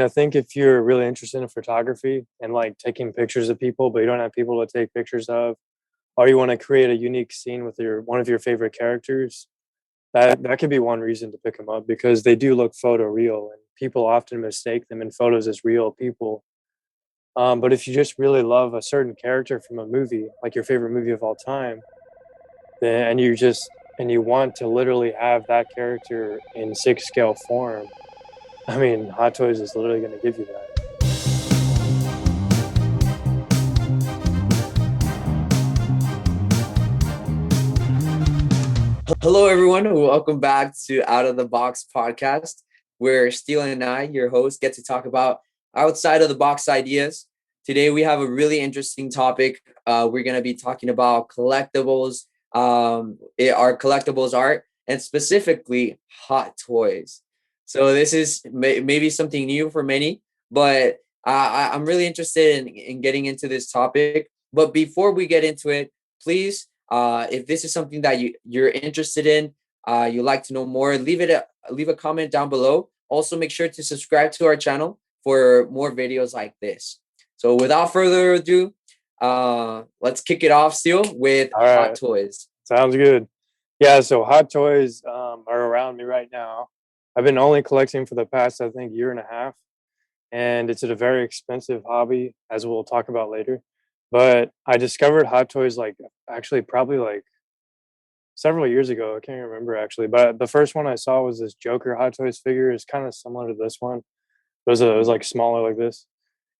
I think if you're really interested in photography and like taking pictures of people, but you don't have people to take pictures of, or you want to create a unique scene with your one of your favorite characters, that could be one reason to pick them up because they do look photo real, and people often mistake them in photos as real people. But if you just really love a certain character from a movie, like your favorite movie of all time, then and you want to literally have that character in six scale form, I mean, Hot Toys is literally going to give you that. Hello, everyone. Welcome back to Out of the Box Podcast, where Steele and I, your host, get to talk about outside of the box ideas. Today, we have a really interesting topic. We're going to be talking about collectibles, our collectibles art, and specifically hot toys. So this is maybe something new for many, but I'm really interested in getting into this topic. But before we get into it, please, if this is something that you're interested in, you'd like to know more, leave a comment down below. Also, make sure to subscribe to our channel for more videos like this. So without further ado, let's kick it off still with All right. hot toys. Sounds good. Yeah, so Hot Toys are around me right now. I've been only collecting for the past, I think, year and a half, and it's a very expensive hobby, as we'll talk about later. But I discovered Hot Toys like actually probably like several years ago. I can't remember actually, but the first one I saw was this Joker Hot Toys figure. It's kind of similar to this one. It was like smaller like this.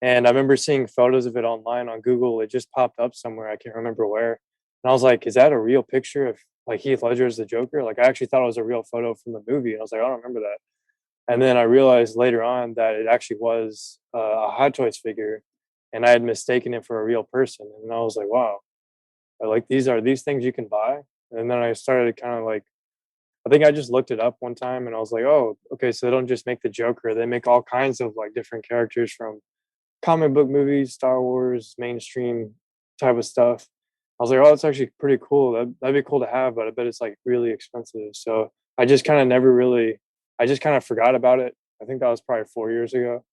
And I remember seeing photos of it online on Google. It just popped up somewhere. I can't remember where. And I was like, is that a real picture of like Heath Ledger as the Joker? Like I actually thought it was a real photo from the movie. And I was like, I don't remember that. And then I realized later on that it actually was a Hot Toys figure, and I had mistaken it for a real person. And I was like, wow, like these are these things you can buy. And then I started kind of like, I think I just looked it up one time and I was like, oh, okay, so they don't just make the Joker, they make all kinds of like different characters from comic book movies, Star Wars, mainstream type of stuff. I was like, oh, that's actually pretty cool. That'd be cool to have, but I bet it's like really expensive. So I just kind of never really, I just kind of forgot about it. I think that was probably 4 years ago.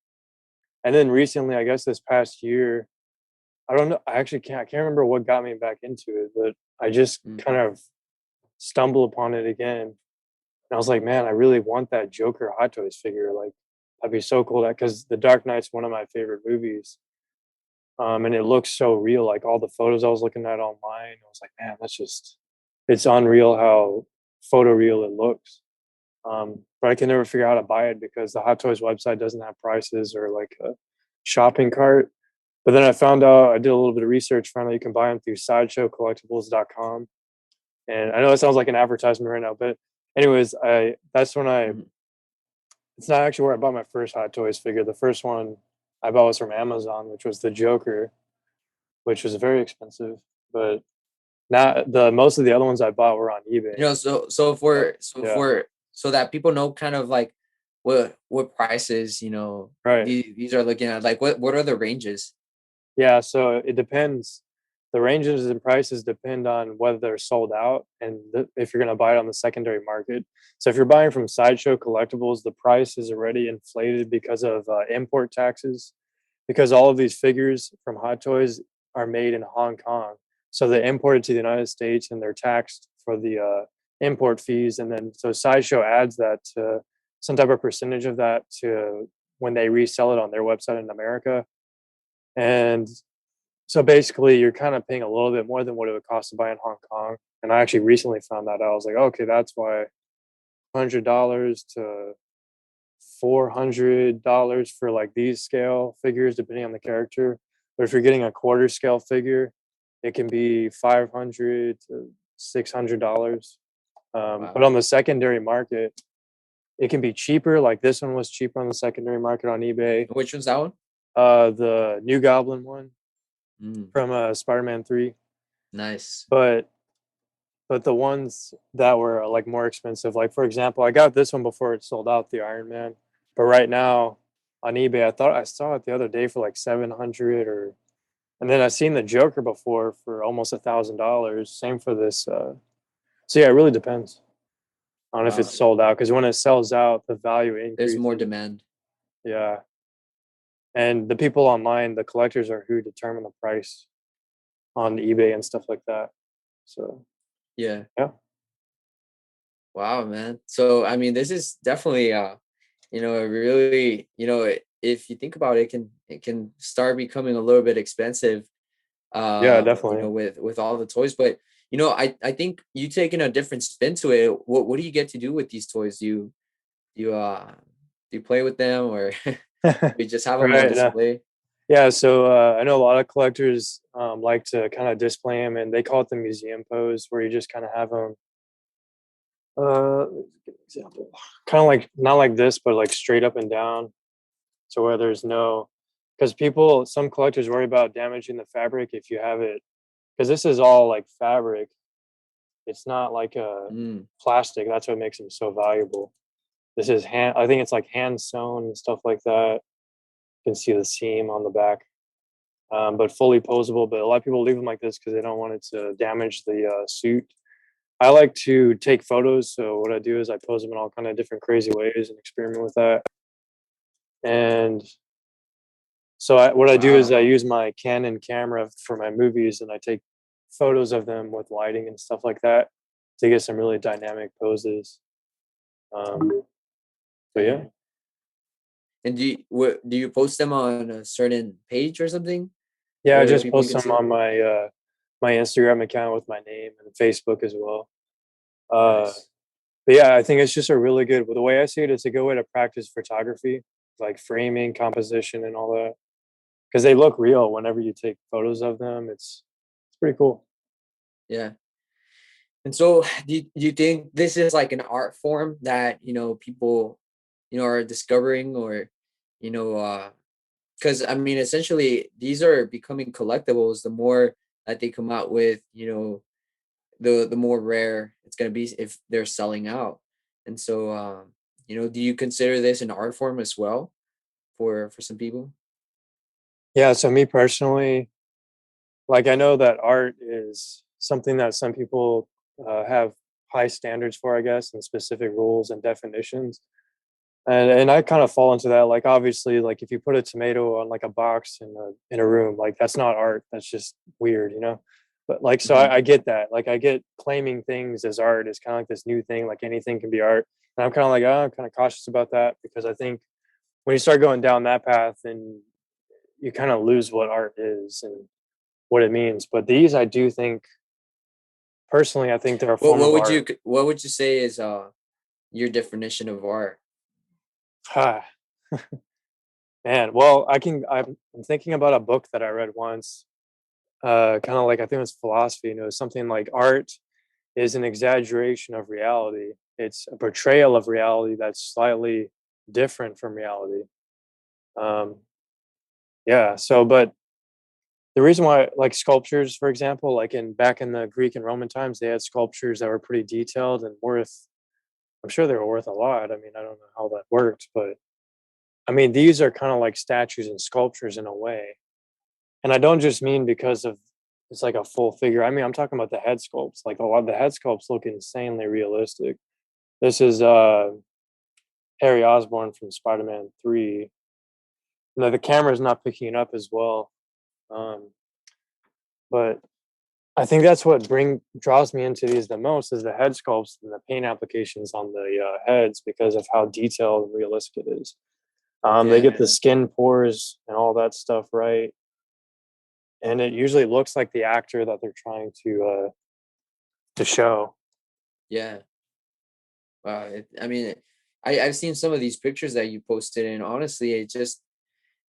And then recently, I guess this past year, I don't know. I can't remember what got me back into it, but I just Mm. kind of stumbled upon it again. And I was like, man, I really want that Joker Hot Toys figure. Like, that'd be so cool. That because The Dark Knight's one of my favorite movies. And it looks so real. Like all the photos I was looking at online, I was like, man, it's unreal how photoreal it looks. But I can never figure out how to buy it because the Hot Toys website doesn't have prices or like a shopping cart. But then I found out, I did a little bit of research, found out you can buy them through sideshowcollectibles.com. And I know it sounds like an advertisement right now, but anyways, that's when Mhm. it's not actually where I bought my first Hot Toys figure. The first one I bought was from Amazon, which was the Joker, which was very expensive. But now the most of the other ones I bought were on eBay. Uh, yeah, So that people know kind of like what prices right. these are looking at. Like what are the ranges? Yeah, so it depends. The ranges and prices depend on whether they're sold out and if you're going to buy it on the secondary market. So if you're buying from Sideshow Collectibles, the price is already inflated because of import taxes. Because all of these figures from Hot Toys are made in Hong Kong, so they imported to the United States and they're taxed for the import fees. And then so Sideshow adds that to some type of percentage of that to when they resell it on their website in America. And so basically, you're kind of paying a little bit more than what it would cost to buy in Hong Kong. And I actually recently found that out. I was like, okay, that's why $100 to $400 for like these scale figures, depending on the character. But if you're getting a quarter scale figure, it can be $500 to $600. But Wow. on the secondary market, it can be cheaper. Like this one was cheaper on the secondary market on eBay. Which one's that one? The New Goblin one Mm, from Spider-Man 3. nice. But the ones that were like more expensive, like for example, I got this one before it sold out, the Iron Man. But right now on eBay, I thought I saw it the other day for like 700 or, and then I've seen the Joker before for almost $1,000. Same for this. So yeah, it really depends on if Wow. it's sold out because when it sells out, the value There's more increases. demand. Yeah. And the people online, the collectors, are who determine the price on eBay and stuff like that. So Yeah. yeah, Wow, man. So I mean, this is definitely a really, if you think about it, it can start becoming a little bit expensive, yeah, definitely. with all the toys. But I think you taking a different spin to it. What do you get to do with these toys? Do you play with them, or you just have them on Right. display? Yeah. So I know a lot of collectors like to kind of display them, and they call it the museum pose, where you just kind of have them. Let me give an example. Kind of like not like this, but like straight up and down. So where there's no, because some collectors worry about damaging the fabric if you have it, because this is all like fabric. It's not like a Mm, plastic. That's what makes them so valuable. This is hand. I think it's like hand sewn and stuff like that. You can see the seam on the back, but fully posable. But a lot of people leave them like this because they don't want it to damage the suit. I like to take photos, so what I do is I pose them in all kind of different crazy ways and experiment with that. And so what I do is wow. I use my Canon camera for my movies, and I take photos of them with lighting and stuff like that to get some really dynamic poses. Um, but yeah, Dang. And do you post them on a certain page or something yeah, I where just people post can them see on them? my Instagram account with my name and Facebook as well. Uh, Nice. but yeah, I think it's just a really good. The way I see it, it's a good way to practice photography, like framing, composition, and all that, because they look real whenever you take photos of them. It's pretty cool. Yeah. And so, do you think this is like an art form that people are discovering, or you know because I mean, essentially these are becoming collectibles the more that they come out with, the more rare it's going to be if they're selling out. And so, do you consider this an art form as well for some people? Yeah. So me personally, like I know that art is something that some people have high standards for, I guess, and specific rules and definitions. And I kind of fall into that. Like obviously, like if you put a tomato on like a box in a room, like that's not art. That's just weird, you know. But like, so Hmm. I get that. Like I get claiming things as art is kind of like this new thing. Like anything can be art, and I'm kind of like, oh, I'm kind of cautious about that because I think when you start going down that path, then you kind of lose what art is and what it means. But these, I do think personally, I think they're a what form what of would art. you what would you say is your definition of art? Ah, man, well, I'm thinking about a book that I read once, kind of like I think it was philosophy. You know, something like art is an exaggeration of reality. It's a portrayal of reality that's slightly different from reality. Um, yeah. So, but the reason why, like sculptures, for example, like in back in the Greek and Roman times, they had sculptures that were pretty detailed and worth. I'm sure they were worth a lot. I mean, I don't know how that worked, but I mean, these are kind of like statues and sculptures in a way. And I don't just mean because of it's like a full figure. I mean, I'm talking about the head sculpts. Like a lot of the head sculpts look insanely realistic. This is Harry Osborn from Spider-Man 3. No, the camera's not picking it up as well. Um, but I think that's what bring draws me into these the most is the head sculpts and the paint applications on the heads because of how detailed and realistic it is. They Yeah. get the skin pores and all that stuff right, and it usually looks like the actor that they're trying to show. Yeah. Wow. I mean, I've seen some of these pictures that you posted, and honestly, it just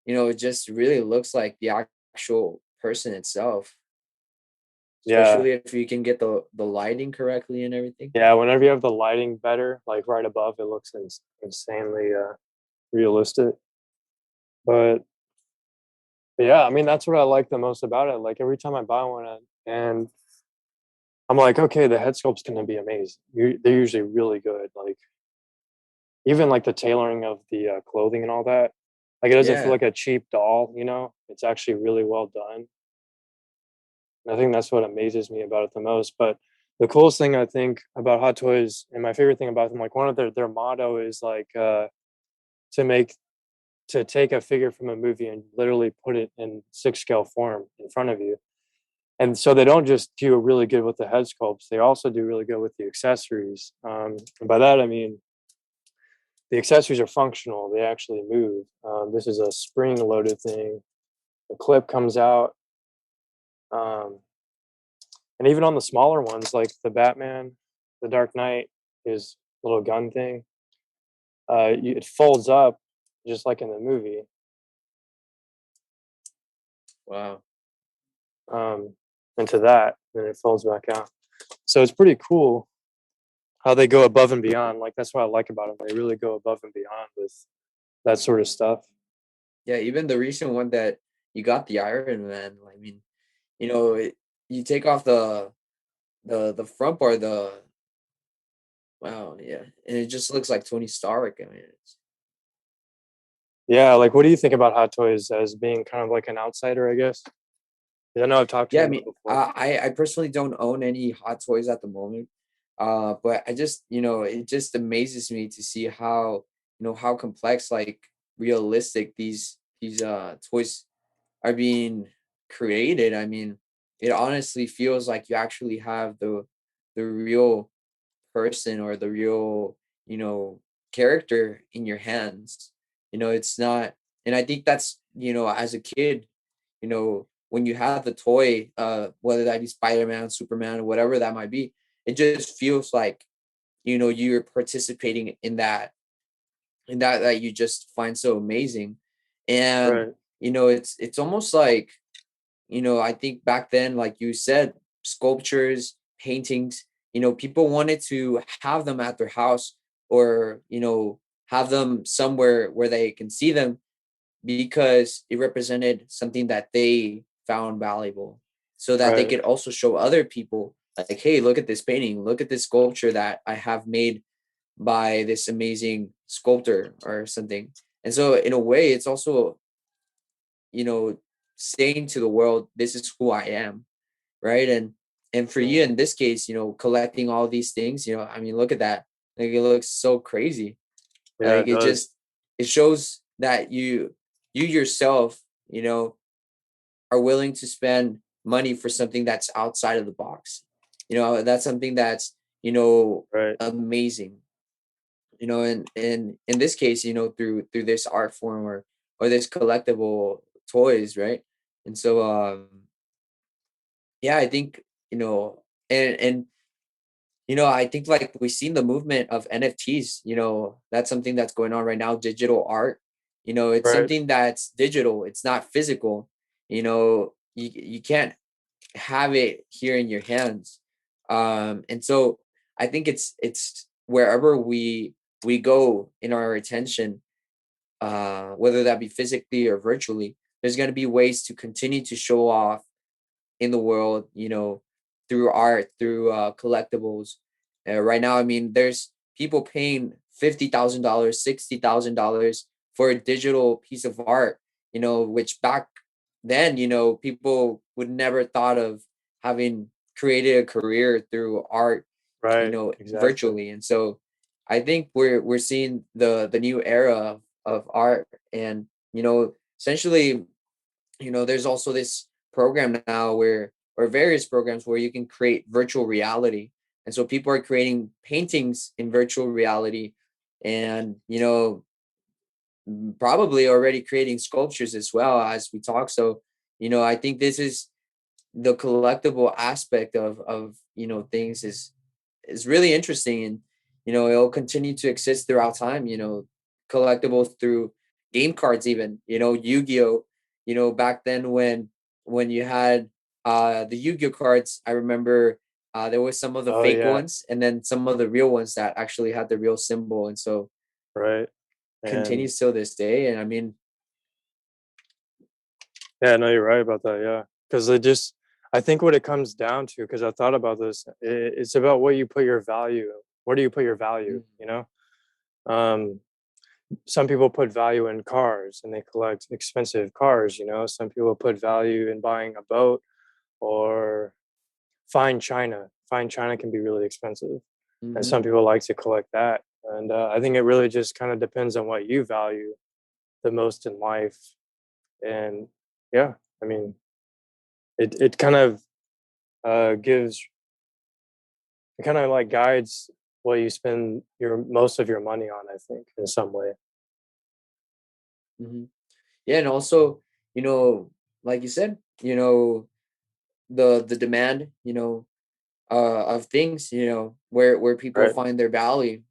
really looks like the actual person itself, Yeah, especially if you can get the lighting correctly and everything. yeah. Whenever you have the lighting better, like right above, it looks insanely realistic. But yeah, I mean that's what I like the most about it. Like every time I buy one, and I'm like, okay, the head sculpt's gonna be amazing. They're usually really good. Like even like the tailoring of the clothing and all that. Like it doesn't feel Yeah. like a cheap doll. You know, it's actually really well done. And I think that's what amazes me about it the most. But the coolest thing I think about Hot Toys and my favorite thing about them, like one of their motto is like to make to take a figure from a movie and literally put it in 6 scale form in front of you. And so they don't just do really good with the head sculpts; they also do really good with the accessories. And by that I mean the accessories are functional; they actually move. This is a spring-loaded thing. The clip comes out, um, and even on the smaller ones, like the Batman, the Dark Knight, his little gun thing, it folds up just like in the movie. Wow. Into that, and it folds back out. So it's pretty cool how they go above and beyond. Like that's what I like about them. They really go above and beyond with that sort of stuff. Yeah, even the recent one that you got, the Iron Man. I mean, you take off the front part, the wow, yeah, and it just looks like Tony Stark. I mean, Yeah, like what do you think about Hot Toys as being kind of like an outsider, I guess? 'Cause I know I've talked to yeah, you I about mean, it before. I personally don't own any Hot Toys at the moment. But I just, it just amazes me to see how, how complex, like realistic these toys are being created. I mean, it honestly feels like you actually have the real person or the real, character in your hands. It's not, and I think that's, as a kid, when you have the toy, whether that be Spider-Man, Superman, or whatever that might be, it just feels like, you're participating in that you just find so amazing. And, Right, it's almost like, I think back then, like you said, sculptures, paintings, people wanted to have them at their house, or, have them somewhere where they can see them, because it represented something that they found valuable, so that they right, could also show other people, like, hey, look at this painting, look at this sculpture that I have made by this amazing sculptor or something. And so in a way, it's also, you know, saying to the world, this is who I am, right? And for right. you in this case, collecting all these things, I mean, look at that. Like, it looks so crazy. Yeah, Like, it does. it shows that you yourself, are willing to spend money for something that's outside of the box. That's something that's, Right, amazing. And in this case, through this art form, or this collectible toys, right? And so yeah, I think, and I think, like, we've seen the movement of NFTs. That's something that's going on right now, digital art. It's right. something that's digital, it's not physical. You can't have it here in your hands. And so I think it's wherever we go in our attention, whether that be physically or virtually, there's going to be ways to continue to show off in the world, through art, through collectibles. Right now, I mean, there's people paying $50,000, $60,000 for a digital piece of art, which back then, people would never thought of having created a career through art, Right, exactly. virtually. And so I think we're seeing the new era of art. And, essentially, there's also this program now or various programs where you can create virtual reality. And so people are creating paintings in virtual reality, and, probably already creating sculptures as well as we talk. So, I think this is the collectible aspect of things is really interesting. And, it'll continue to exist throughout time. Collectibles through game cards, even, Yu-Gi-Oh. Back then, when you had the Yu-Gi-Oh cards, I remember there was some of the Oh fake yeah, ones, and then some of the real ones that actually had the real symbol. And so right. And continues till this day. And I mean, yeah, no, you're right about that. Yeah, because I think what it comes down to, because I thought about this, it's about what you put your value. Where do you put your value? mm, Um, some people put value in cars and they collect expensive cars. Some people put value in buying a boat or fine china. Fine china can be really expensive, and mhm. some people like to collect that. And I think it really just kind of depends on what you value the most in life. And yeah, I mean, it kind of gives, it kind of like guides what you spend your most of your money on, I think, in some way. Hmm. Yeah, and also, you know, like you said, the demand, of things, where people Right. find their value.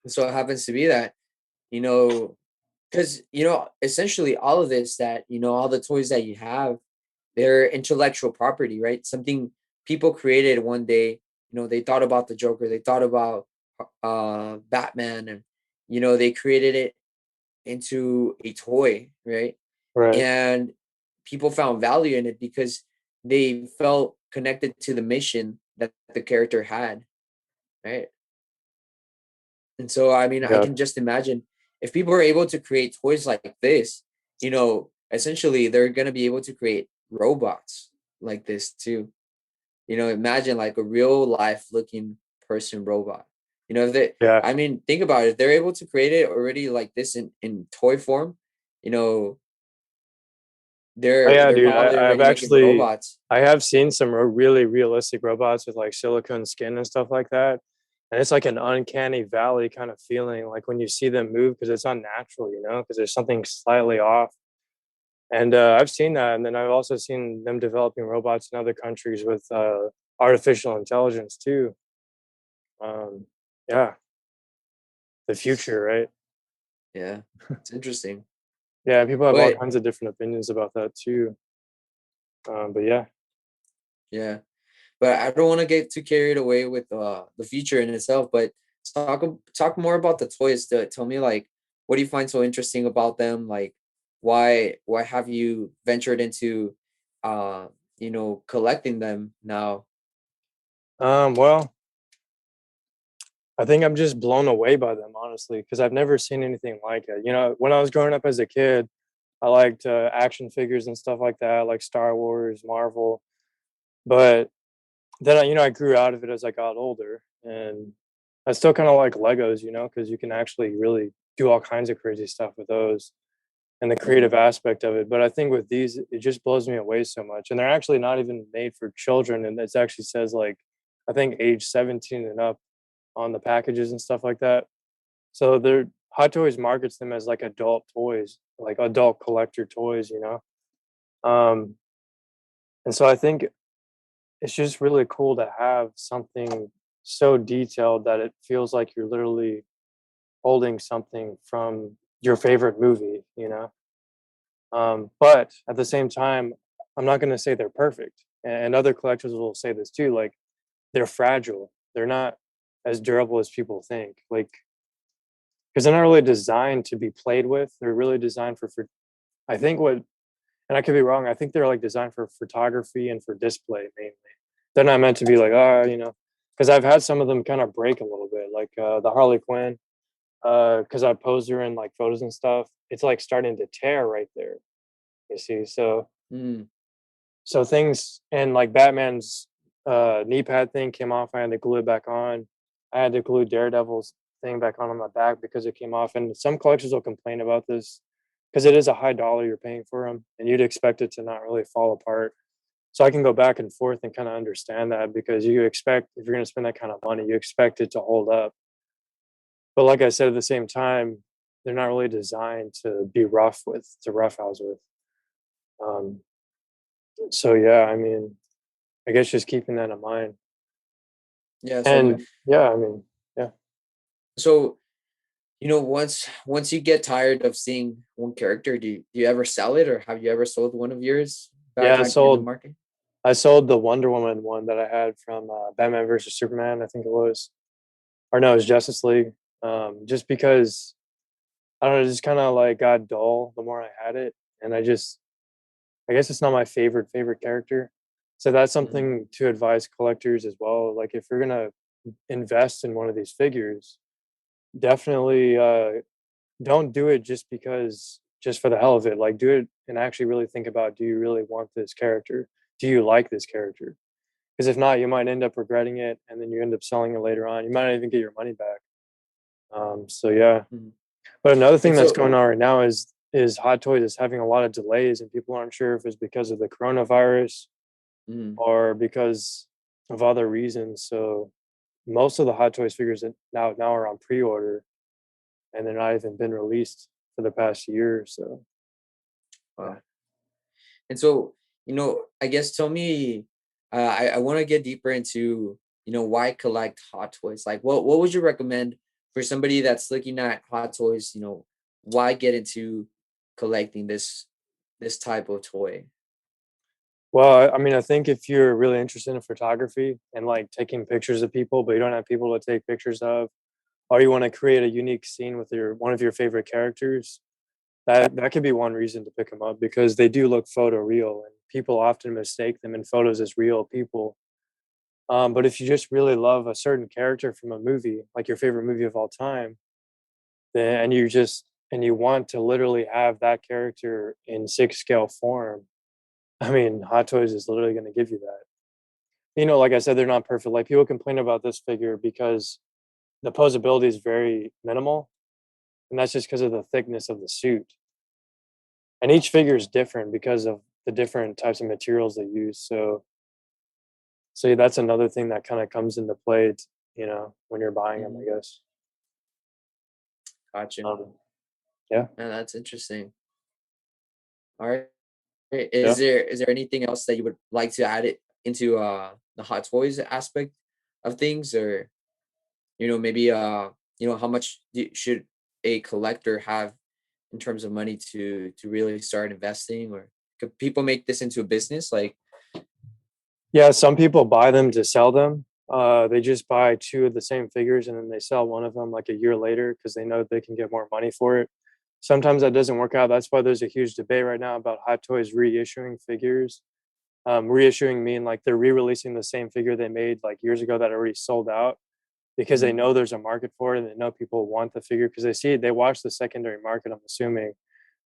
So it happens to be that, you know, because essentially all of this that all the toys that you have, they're intellectual property, right? Something people created one day. They thought about the Joker, they thought about Batman, and they created it into a toy, right? Right. And people found value in it because they felt connected to the mission that the character had, right? And so, I mean, I Yeah. can just imagine if people are able to create toys like this, essentially they're going to be able to create robots like this too. Imagine like a real life looking person robot. If they, Yeah. I mean, think about it. If they're able to create it already like this in toy form, you know, Oh they're yeah, they're dude. probably I've already making actually, robots. I have seen some really realistic robots with like silicone skin and stuff like that, and it's like an uncanny valley kind of feeling, like when you see them move, because it's unnatural, because there's something slightly off. And I've seen that, and then I've also seen them developing robots in other countries with artificial intelligence too. Um, yeah, the future, right? Yeah, it's interesting. Yeah, people have all But kinds of different opinions about that too. But yeah. yeah, but I don't want to get too carried away with the future in itself. But talk more about the toys. Tell me like, what do you find so interesting about them? Like, why have you ventured into collecting them now? Well, I think I'm just blown away by them, honestly, because I've never seen anything like it. When I was growing up as a kid, I liked action figures and stuff like that, like Star Wars, Marvel. But then, I grew out of it as I got older, and I still kind of like Legos, because you can actually really do all kinds of crazy stuff with those and the Mhm. creative aspect of it. But I think with these, it just blows me away so much. And they're actually not even made for children, and it actually says like, I think age 17 and up on the packages and stuff like that. So they're Hot Toys markets them as like adult toys, like adult collector toys. Um, and so I think it's just really cool to have something so detailed that it feels like you're literally holding something from your favorite movie. But at the same time, I'm not going to say they're perfect. And other collectors will say this too. Like, they're fragile. They're not as durable as people think. Like, because they're not really designed to be played with. They're really designed for I think what, and I could be wrong. I think they're like designed for photography and for display mainly. They're not meant to be like, because I've had some of them kind of break a little bit, like the Harley Quinn, because I posed her in like photos and stuff. It's like starting to tear right there. You see, Mm. so things, and like Batman's knee pad thing came off. I had to glue it back on. I had to glue Daredevil's thing back on my back because it came off. And some collectors will complain about this because it is a high dollar you're paying for them, and you'd expect it to not really fall apart. So I can go back and forth and kind of understand that, because you expect, if you're going to spend that kind of money, you expect it to hold up. But like I said, at the same time, they're not really designed to be rough with, to roughhouse with. Um, so yeah, I mean, I guess just keeping that in mind. Yeah. And yeah, I mean, yeah, So once you get tired of seeing one character, do you ever sell it, or have you ever sold one of yours back yeah. in the market? I sold the Wonder Woman one that I had from Batman versus Superman. I think it was, or no, it was Justice League. Just because I don't know, it just kind of like got dull the more I had it, and I guess it's not my favorite character. So that's Mhm. something to advise collectors as well. Like, if you're gonna invest in one of these figures, definitely don't do it just for the hell of it. Like, do it and actually really think about, do you really want this character? Do you like this character? Because if not, you might end up regretting it, and then you end up selling it later on. You might not even get your money back. So yeah. Mhm. But another thing And that's so, going on right now is is Hot Toys is having a lot of delays, and people aren't sure if it's because of the coronavirus Mm. or because of other reasons. So most of the Hot Toys figures that now are on pre-order, and they're not even been released for the past year. So yeah. Wow. And so, I guess tell me, I want to get deeper into, why collect Hot Toys? Like, what would you recommend for somebody that's looking at Hot Toys? Why get into collecting this type of toy? Well, I mean, I think if you're really interested in photography and like taking pictures of people, but you don't have people to take pictures of, or you want to create a unique scene with your one of your favorite characters, that could be one reason to pick them up because they do look photo real, and people often mistake them in photos as real people. But if you just really love a certain character from a movie, like your favorite movie of all time, then and you want to literally have that character in 6 scale form, I mean, Hot Toys is literally going to give you that. Like I said, they're not perfect. Like people complain about this figure because the posability is very minimal, and that's just because of the thickness of the suit. And each figure is different because of the different types of materials they use. So yeah, that's another thing that kind of comes into play, when you're buying them, Mhm. I guess. Gotcha. Um, yeah, Yeah, that's interesting. All right. yeah. Is there anything else that you would like to add it into the Hot Toys aspect of things, or maybe how much should a collector have in terms of money to really start investing, or could people make this into a business? Like, Yeah, some people buy them to sell them. They just buy two of the same figures and then they sell one of them like a year later because they know they can get more money for it. Sometimes that doesn't work out. That's why there's a huge debate right now about Hot Toys reissuing figures. Reissuing mean like they're re-releasing the same figure they made like years ago that already sold out because they mhm, know there's a market for it and they know people want the figure because they see it. They watch the secondary market. I'm assuming.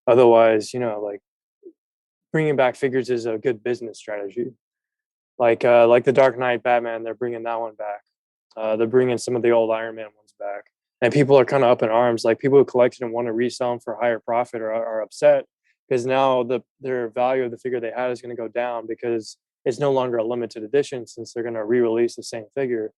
Otherwise, like bringing back figures is a good business strategy. Like the Dark Knight Batman, they're bringing that one back. They're bringing some of the old Iron Man ones back, and people are kind of up in arms. Like people who collected and want to resell them for higher profit are upset because now their value of the figure they had is going to go down because it's no longer a limited edition since they're going to re-release the same figure.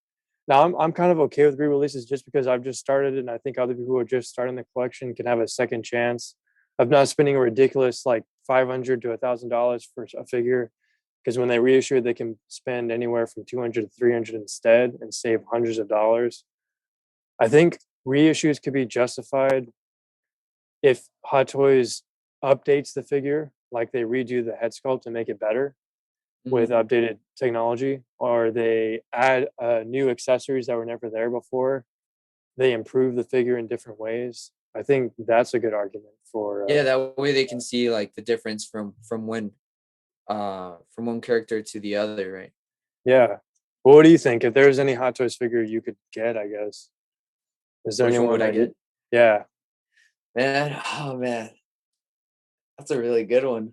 Now I'm kind of okay with re-releases just because I've just started it, and I think other people who are just starting the collection can have a second chance of not spending a ridiculous like $500 to $1,000 for a figure because when they reissue it, they can spend anywhere from 200 to 300 instead and save hundreds of dollars. I think reissues could be justified if Hot Toys updates the figure, like they redo the head sculpt and make it better with mhm. updated technology, or they add new accessories that were never there before. They improve the figure in different ways. I think that's a good argument for. Yeah, that way they can see like the difference from one character to the other, right? Yeah. Well, what do you think? If there's any Hot Toys figure you could get, I guess. Is there Which one anyone would I that you? get? Yeah. Man, oh man, that's a really good one.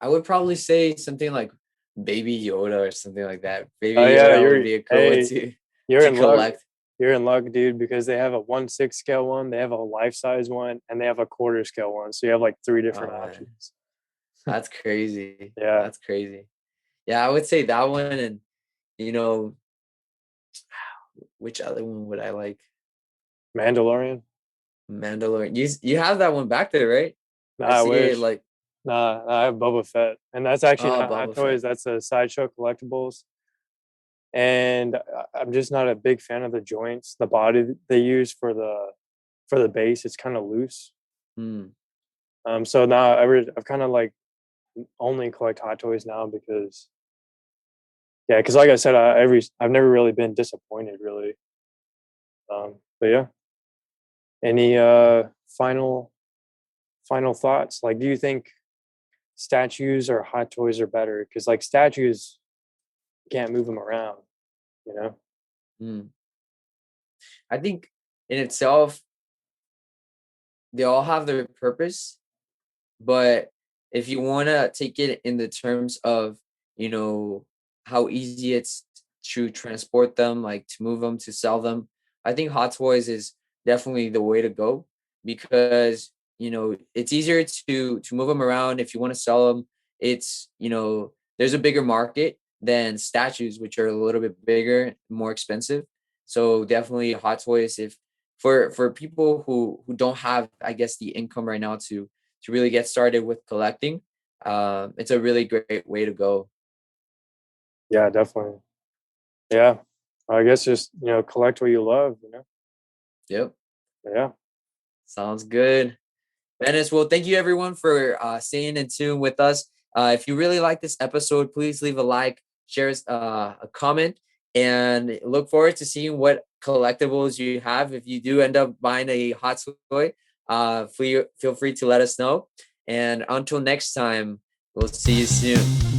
I would probably say something like Baby Yoda or something like that. Oh Baby yeah, Yoda would be a cool one you're to in luck. collect. You're in luck, dude, because they have a 1/6 scale one, they have a life size one, and they have a quarter scale one. So you have like three different Oh man, options. that's crazy. Yeah. That's crazy. Yeah, I would say that one, and you know, which other one would I like? Mandalorian. Mandalorian. You have that one back there, right? Nah, I I see it wish. like, Nah, I have Boba Fett, and that's actually oh, not Hot Boba Fett. Toys. That's a Sideshow Collectibles, and I'm just not a big fan of the joints, the body they use for the base. It's kind of loose. Hmm. So now I've kind of like only collect Hot Toys now because yeah, because like I said, I've never really been disappointed really. But yeah, any final thoughts? Like, do you think statues or Hot Toys are better? Because like statues, you can't move them around. You know? Hmm. I think in itself, they all have their purpose, but if you want to take it in the terms of, you know, how easy it's to transport them, like to move them, to sell them, I think Hot Toys is definitely the way to go, because it's easier to move them around. If you want to sell them, it's there's a bigger market than statues, which are a little bit bigger, more expensive. So definitely Hot Toys, if for people who don't have, I guess, the income right now to really get started with collecting, it's a really great way to go. Yeah, definitely. Yeah. I guess just, collect what you love. Yep. Yeah. Sounds good. Dennis, well, thank you everyone for staying in tune with us. If you really like this episode, please leave a like, share a comment, and look forward to seeing what collectibles you have. If you do end up buying a hot toy, feel free to let us know. And until next time, we'll see you soon.